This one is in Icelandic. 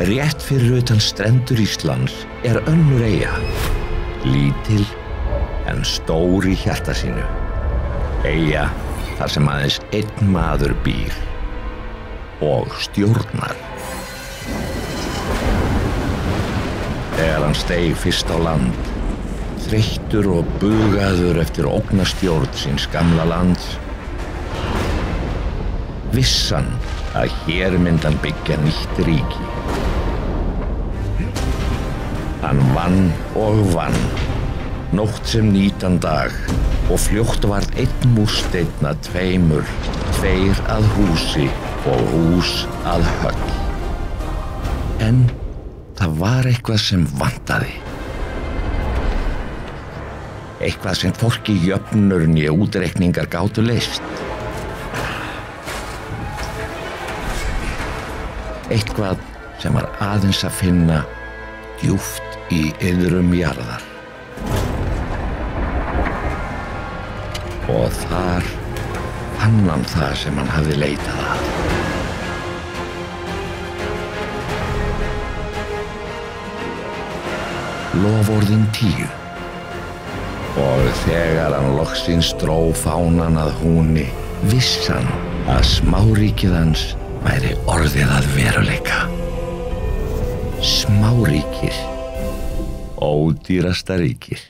Rétt fyrir utan strendur Íslands önnur eyja, lítil en stór í hjarta sínu. Eyja þar sem aðeins einn maður býr og stjórnar. Þegar hann steig fyrst á land, þreyttur og bugaður eftir ógnarstjórn síns gamla lands, viss hann að hér myndi hann byggja nýtt ríki. Hann vann og vann, nótt sem nýtan dag, og fljótt varð einn múrsteinn að tveimur, tveir að húsi og hús að höll. En það var eitthvað sem vantaði. Eitthvað sem hvorki jöfnur né útreikningar gátu leyst. Eitthvað sem var aðeins að finna djúpt í iðrum jarðar. Og þar fann hann það sem hann hafði leitað að. Loforðin 10. Og þegar hann loksins dró fánan að húni, viss hann að smáríkið hans væri orðið að veruleika. Smáríkir, ódýrasta ríkir.